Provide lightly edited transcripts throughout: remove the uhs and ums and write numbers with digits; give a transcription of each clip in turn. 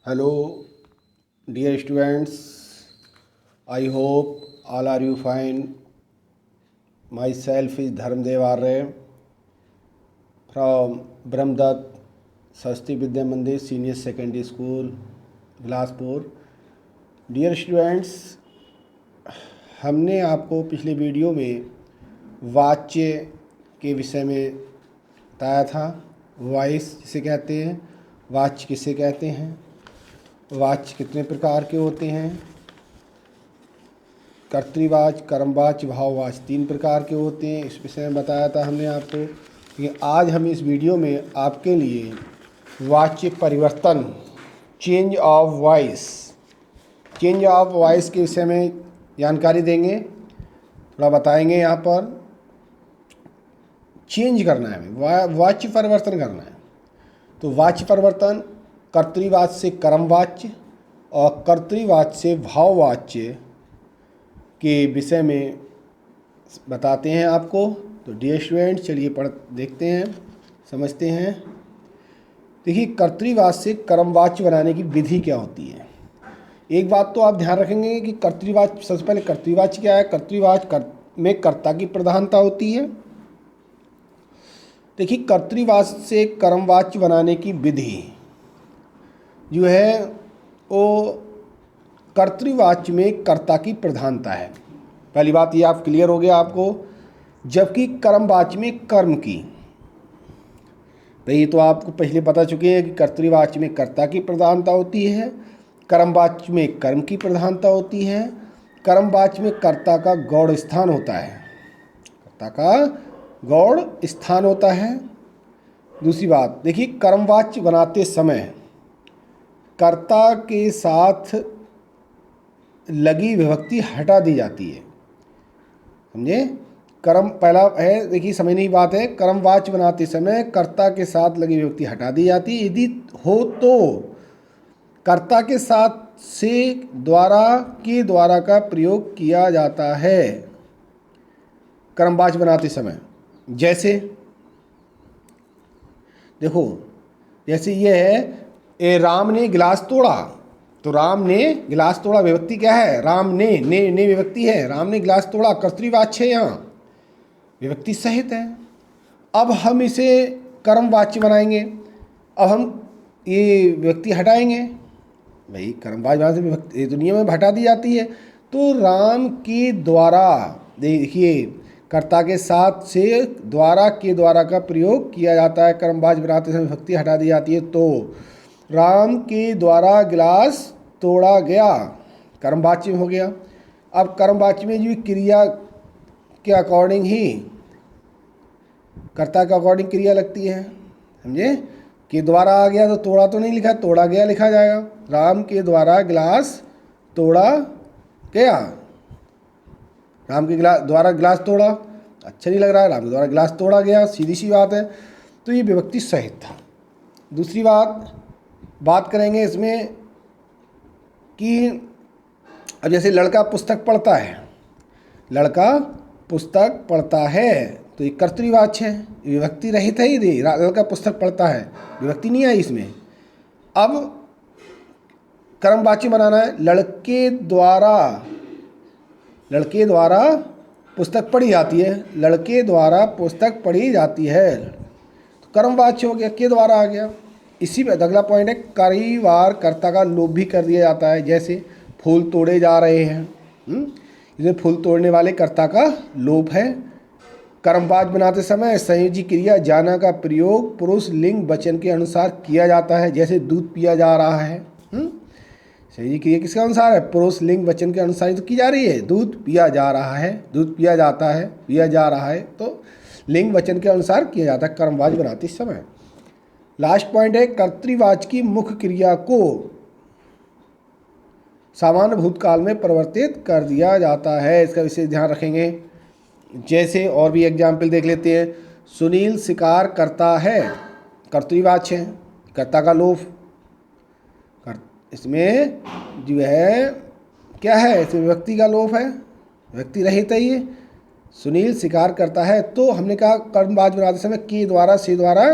Hello, dear students. I hope all are you fine. Myself is Dharmdev Arya from Brahmdat Saraswati Vidya Mandir Senior Secondary School, Bilaspur. Dear students, हमने आपको पिछले video में वाच्य के विषय में बताया था। वॉइस जिसे कहते हैं, वाच्य किसे कहते हैं, वाच्य कितने प्रकार के होते हैं, कर्तृवाच्य, कर्मवाच्य, भाववाच्य 3 प्रकार के होते हैं। इस विषय में बताया था हमने आपको। लेकिन आज हम इस वीडियो में आपके लिए वाच्य परिवर्तन, चेंज ऑफ वॉइस के विषय में जानकारी देंगे, थोड़ा बताएंगे। यहाँ पर चेंज करना है, वाच्य परिवर्तन करना है। तो वाच्य परिवर्तन कर्तृवाच्य से कर्मवाच्य और कर्तृवाच्य से भाववाच्य के विषय में बताते हैं आपको। तो डियर स्टूडेंट, चलिए देखते हैं, समझते हैं। देखिए, कर्तृवाच्य से कर्मवाच्य बनाने की विधि क्या होती है। एक बात तो आप ध्यान रखेंगे कि कर्तृवाच्य, सबसे पहले कर्तृवाच्य क्या है। कर्तृवाच्य में कर्ता की प्रधानता होती है। देखिए, कर्तृवाच्य से कर्मवाच्य बनाने की विधि जो है वो कर्तृवाच्य में कर्ता की प्रधानता है। पहली बात ये आप क्लियर हो गया आपको। जबकि कर्मवाच्य में कर्म की, तो ये तो आपको पहले बता चुके हैं कि कर्तृवाच्य में कर्ता की प्रधानता होती है, कर्मवाच्य में कर्म की प्रधानता होती है। कर्मवाच्य में कर्ता का गौड़ स्थान होता है, कर्ता का गौड़ स्थान होता है। दूसरी बात देखिए, कर्मवाच्य बनाते समय कर्ता के साथ लगी विभक्ति हटा दी जाती है। समझे, कर्म पहला है, देखिए समझने की बात है। कर्मवाच्य बनाते समय कर्ता के साथ लगी विभक्ति हटा दी जाती है। यदि हो तो कर्ता के साथ से द्वारा के द्वारा का प्रयोग किया जाता है कर्मवाच्य बनाते समय। जैसे देखो, जैसे ये है, राम ने गिलास तोड़ा। तो राम ने गिलास तोड़ा, विभक्ति क्या है, राम ने विभक्ति है। राम ने गिलास तोड़ा, कर्तृवाच्य है, यहाँ विभक्ति सहित है। अब हम इसे कर्मवाच्य बनाएंगे। अब हम ये विभक्ति हटाएंगे। भाई कर्मवाच्य बनाने से विभक्ति दुनिया में हटा दी जाती है। तो राम के द्वारा, देखिए कर्ता के साथ से द्वारा के द्वारा का प्रयोग किया जाता है। कर्मवाच्य बनाते समय विभक्ति हटा दी जाती है। तो राम के द्वारा गिलास तोड़ा गया, कर्मवाच्य हो गया। अब कर्मवाच्य में जो क्रिया के अकॉर्डिंग ही कर्ता के अकॉर्डिंग क्रिया लगती है। समझे, के द्वारा आ गया तो तोड़ा तो नहीं लिखा, तोड़ा गया लिखा जाएगा। राम के द्वारा गिलास तोड़ा गया, राम के द्वारा गिलास तोड़ा, अच्छा नहीं लग रहा है, राम के द्वारा गिलास तोड़ा गया, सीधी सी बात है। तो ये विभक्ति सहित था। दूसरी बात करेंगे इसमें कि अब जैसे लड़का पुस्तक पढ़ता है, लड़का पुस्तक पढ़ता है, तो ये कर्तृवाच्य है, विभक्ति रहित है। ही लड़का पुस्तक पढ़ता है, विभक्ति नहीं आई इसमें। अब कर्मवाच्य बनाना है। लड़के द्वारा पुस्तक पढ़ी जाती है, लड़के द्वारा पुस्तक पढ़ी जाती है, तो कर्मवाच्य हो गया, के द्वारा आ गया। इसी पे अगला पॉइंट है, कई बार कर्ता का लोप भी कर दिया जाता है। जैसे फूल तोड़े जा रहे हैं, इसमें फूल तोड़ने वाले कर्ता का लोप है। कर्मवाच्य बनाते समय संयोजी क्रिया जाना का प्रयोग पुरुष लिंग वचन के अनुसार किया जाता है। जैसे दूध पिया जा रहा है, संयोजी क्रिया किसके अनुसार है, पुरुष लिंग वचन के अनुसार तो की जा रही है। दूध पिया जा रहा है, दूध पिया जाता है, पिया जा रहा है, तो लिंग वचन के अनुसार किया जाता है कर्मवाच्य बनाते समय। लास्ट पॉइंट है, कर्तृवाच्य की मुख्य क्रिया को सामान्य भूतकाल में परिवर्तित कर दिया जाता है। इसका विशेष ध्यान रखेंगे। जैसे और भी एग्जाम्पल देख लेते हैं। सुनील शिकार करता है, कर्तृवाच्य है, कर्ता का लोप। इसमें जो है क्या है, इसमें विभक्ति का लोप है, विभक्ति रहित है ये। सुनील शिकार करता है, तो हमने कहा कर्मवाच्य बनाते समय के द्वारा से द्वारा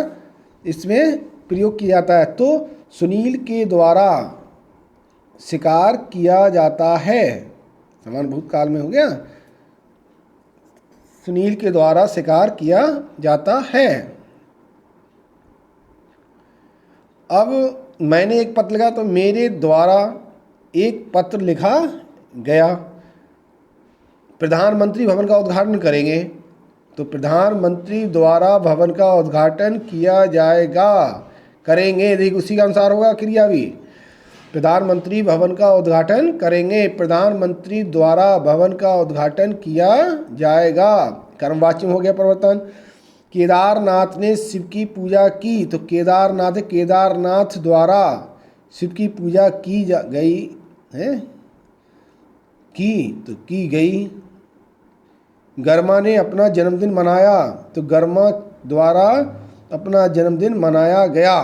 इसमें प्रयोग किया जाता है। तो सुनील के द्वारा शिकार किया जाता है, समान भूतकाल में हो गया। सुनील के द्वारा शिकार किया जाता है। अब मैंने एक पत्र लिखा तो मेरे द्वारा एक पत्र लिखा गया। प्रधानमंत्री भवन का उद्घाटन करेंगे तो प्रधानमंत्री द्वारा भवन का उद्घाटन किया जाएगा, करेंगे, देखिए उसी के अनुसार होगा क्रिया भी। प्रधानमंत्री भवन का उद्घाटन करेंगे, प्रधानमंत्री द्वारा भवन का उद्घाटन किया जाएगा, कर्मवाच्य में हो गया परिवर्तन। केदारनाथ ने शिव की पूजा की तो केदारनाथ द्वारा शिव की पूजा की गई है, की गई। गर्मा ने अपना जन्मदिन मनाया तो गर्मा द्वारा अपना जन्मदिन मनाया गया।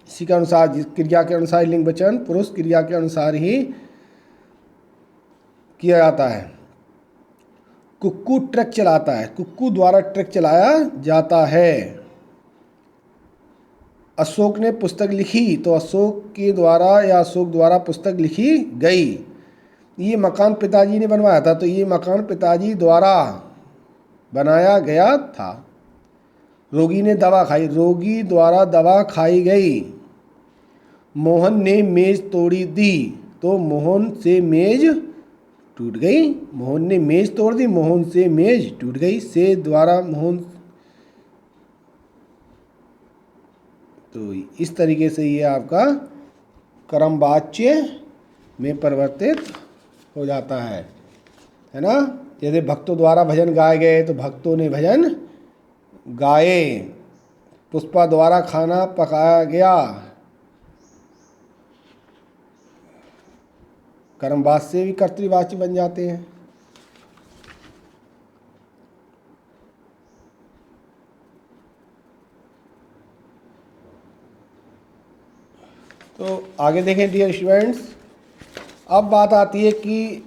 इसी के अनुसार, जिस क्रिया के अनुसार लिंग वचन पुरुष क्रिया के अनुसार ही किया जाता है। कुक्कू ट्रक चलाता है, कुक्कू द्वारा ट्रक चलाया जाता है। अशोक ने पुस्तक लिखी तो अशोक के द्वारा या अशोक द्वारा पुस्तक लिखी गई। ये मकान पिताजी ने बनवाया था तो ये मकान पिताजी द्वारा बनाया गया था। रोगी ने दवा खाई, रोगी द्वारा दवा खाई गई। मोहन ने मेज तोड़ी दी तो मोहन से मेज टूट गई। मोहन ने मेज तोड़ दी, मोहन से मेज टूट गई। से द्वारा मोहन, तो इस तरीके से ये आपका कर्मवाच्य में परिवर्तित हो जाता है ना। जैसे भक्तों द्वारा भजन गाए गए तो भक्तों ने भजन गाए। पुष्पा द्वारा खाना पकाया गया, कर्मवाच्य भी कर्तृवाच्य बन जाते हैं। तो आगे देखें डियर स्टूडेंट्स। अब बात आती है कि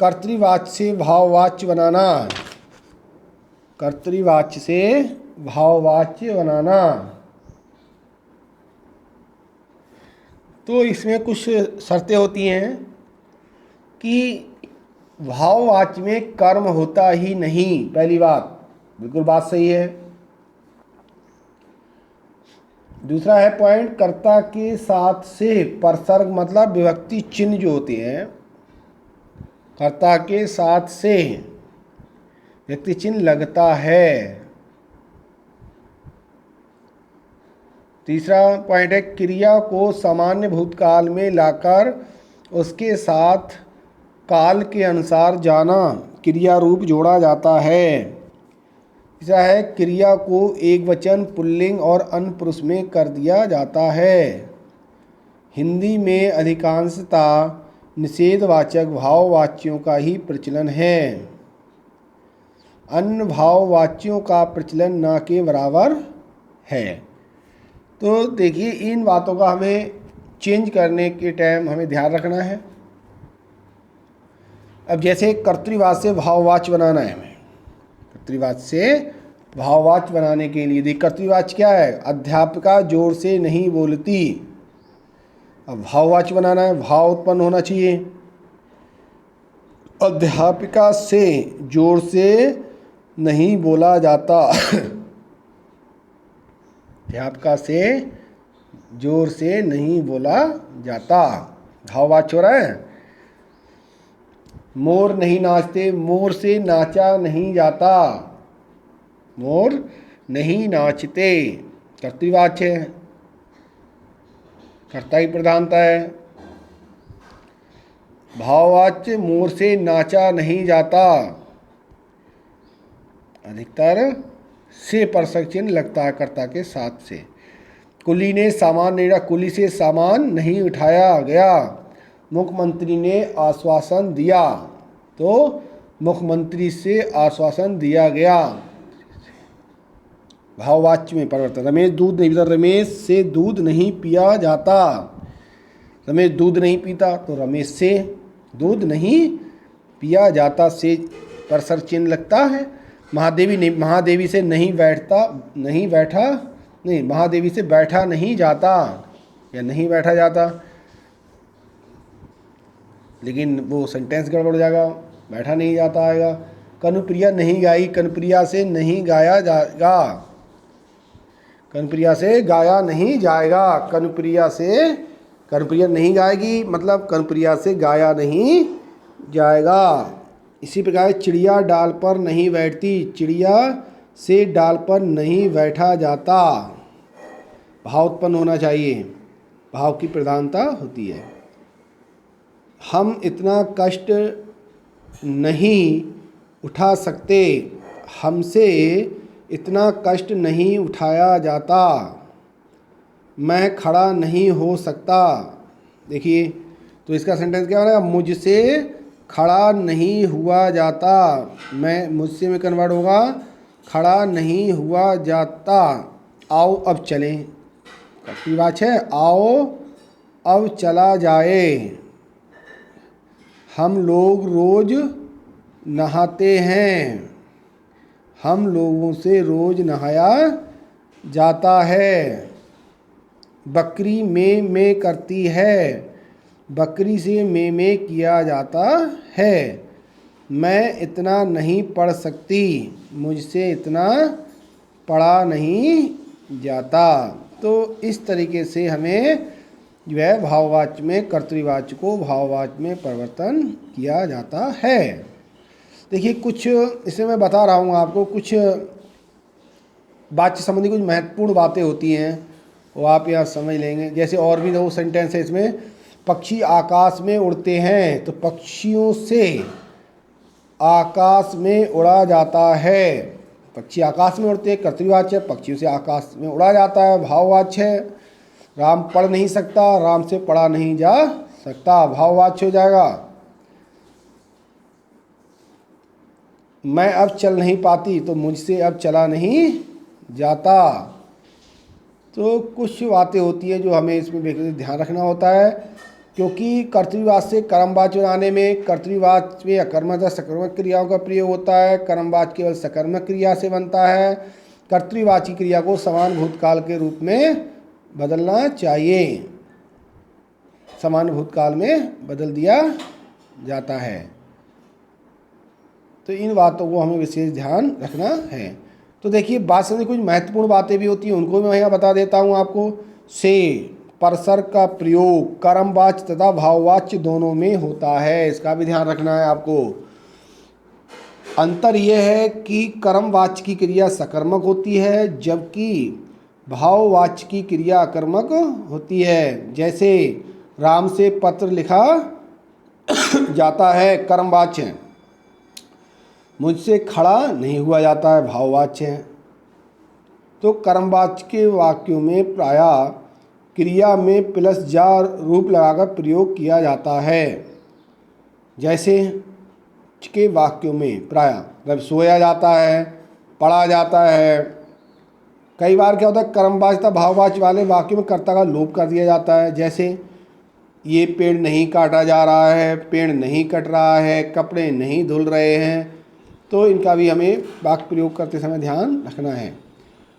कर्तृवाच्य से भाववाच्य बनाना। कर्तृवाच्य से भाववाच्य बनाना, तो इसमें कुछ शर्तें होती हैं कि भाववाच्य में कर्म होता ही नहीं। पहली बात, बिल्कुल बात सही है। दूसरा है पॉइंट, कर्ता के साथ से परसर्ग मतलब विभक्ति चिन्ह जो होते हैं, कर्ता के साथ से विभक्ति चिन्ह लगता है। तीसरा पॉइंट है क्रिया को सामान्य भूतकाल में लाकर उसके साथ काल के अनुसार जाना क्रिया रूप जोड़ा जाता है। तीसरा है क्रिया को एक वचन पुल्लिंग और अनपुरुष में कर दिया जाता है। हिंदी में अधिकांशता निषेधवाचक भाववाच्यों का ही प्रचलन है, अन्य भाववाच्यों का प्रचलन ना के बराबर है। तो देखिए इन बातों का हमें चेंज करने के टाइम हमें ध्यान रखना है। अब जैसे कर्तृवाच्य से भाववाच्य बनाना है हमें, कर्तृवाच्य से भाववाच्य बनाने के लिए देख कर्तृवाच्य क्या है, अध्यापिका जोर से नहीं बोलती। अब भाववाच्य बनाना है, भाव उत्पन्न होना चाहिए। अध्यापिका से जोर से नहीं बोला जाता, अध्यापिका से जोर से नहीं बोला जाता, भाववाच्य हो रहा है। मोर नहीं नाचते, मोर से नाचा नहीं जाता, मोर नहीं नाचते, कर्तृवाच्य है, कर्ता की प्रधानता है। भाववाच्य मोर से नाचा नहीं जाता, अधिकतर से परसर्ग चिन्ह लगता है कर्ता के साथ से। कुली ने सामान नहीं रखा, कुली से सामान नहीं उठाया गया। मुख्यमंत्री ने आश्वासन दिया तो मुख्यमंत्री से आश्वासन दिया गया, भाववाच्य में परिवर्तन। रमेश दूध नहीं पीता, रमेश से दूध नहीं पिया जाता। रमेश दूध नहीं पीता तो रमेश से दूध नहीं पिया जाता, से परसर्ग चिन्ह लगता है। महादेवी नहीं, महादेवी से नहीं बैठा नहीं, महादेवी से बैठा नहीं जाता, या नहीं बैठा जाता, लेकिन वो सेंटेंस गड़बड़ हो जाएगा, बैठा नहीं जाता आएगा। कनुप्रिया नहीं गाई, कनुप्रिया से नहीं गाया जाएगा, कनुप्रिया से गाया नहीं जाएगा, कनुप्रिया नहीं गाएगी, मतलब कनुप्रिया से गाया नहीं जाएगा। इसी प्रकार चिड़िया डाल पर नहीं बैठती, चिड़िया से डाल पर नहीं बैठा जाता। भाव उत्पन्न होना चाहिए, भाव की प्रधानता होती है। हम इतना कष्ट नहीं उठा सकते, हमसे इतना कष्ट नहीं उठाया जाता। मैं खड़ा नहीं हो सकता, देखिए तो इसका सेंटेंस क्या हो रहा है, मुझसे खड़ा नहीं हुआ जाता। मैं मुझसे में कन्वर्ट होगा खड़ा नहीं हुआ जाता। आओ अब चलें, कर्तव्यवाची है, आओ अब चला जाए। हम लोग रोज़ नहाते हैं, हम लोगों से रोज़ नहाया जाता है। बकरी में करती है, बकरी से में किया जाता है। मैं इतना नहीं पढ़ सकती, मुझसे इतना पढ़ा नहीं जाता। तो इस तरीके से हमें जो है भाववाच्य में कर्तृवाच्य को भाववाच्य में परिवर्तन किया जाता है। देखिए कुछ इसमें मैं बता रहा हूँ आपको, कुछ वाच्य संबंधी कुछ महत्वपूर्ण बातें होती हैं वो आप यहाँ समझ लेंगे। जैसे और भी दो सेंटेंस है इसमें, पक्षी आकाश में उड़ते हैं, तो पक्षियों से आकाश में उड़ा जाता है। पक्षी आकाश में उड़ते हैं कर्तृवाच्य है, पक्षियों से आकाश में उड़ा जाता है भाववाच्य है। राम पढ़ नहीं सकता, राम से पढ़ा नहीं जा सकता, भाववाच्य हो जाएगा। मैं अब चल नहीं पाती, तो मुझसे अब चला नहीं जाता। तो कुछ बातें होती हैं जो हमें इसमें ध्यान रखना होता है, क्योंकि कर्तृवाच्य से कर्मवाच्य बनाने में कर्तृवाच्य में अकर्मक सकर्मक क्रियाओं का प्रयोग होता है, कर्मवाच्य केवल सकर्मक क्रिया से बनता है। कर्तृवाची क्रिया को समान भूतकाल के रूप में बदलना चाहिए, समान भूतकाल में बदल दिया जाता है। तो इन बातों को हमें विशेष ध्यान रखना है। तो देखिए बात समझ कुछ महत्वपूर्ण बातें भी होती हैं, उनको मैं यहाँ बता देता हूँ आपको। से परसर का प्रयोग कर्मवाच्य तथा भाववाच्य दोनों में होता है, इसका भी ध्यान रखना है आपको। अंतर यह है कि कर्मवाच्य की क्रिया सकर्मक होती है, जबकि भाववाच्य की क्रिया अकर्मक होती है। जैसे राम से पत्र लिखा जाता है कर्मवाच्य, मुझसे खड़ा नहीं हुआ जाता है भाववाच्य है। तो कर्मवाच्य के वाक्यों में प्रायः क्रिया में प्लस जा रूप लगाकर प्रयोग किया जाता है। जैसे के वाक्यों में प्रायः जब सोया जाता है, पढ़ा जाता है। कई बार क्या होता है कर्मवाच्य तथा भाववाच्य वाले वाक्यों में कर्ता का लोप कर दिया जाता है। जैसे ये पेड़ नहीं काटा जा रहा है, पेड़ नहीं कट रहा है, कपड़े नहीं धुल रहे हैं। तो इनका भी हमें वाक्य प्रयोग करते समय ध्यान रखना है।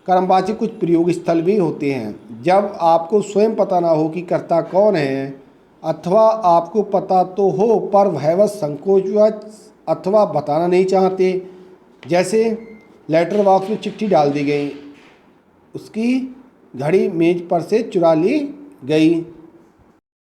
कर्मवाची कुछ प्रयोग स्थल भी होते हैं, जब आपको स्वयं पता ना हो कि कर्ता कौन है, अथवा आपको पता तो हो पर भयवश संकोचवश अथवा बताना नहीं चाहते। जैसे लेटर बॉक्स में चिट्ठी डाल दी गई, उसकी घड़ी मेज पर से चुरा ली गई,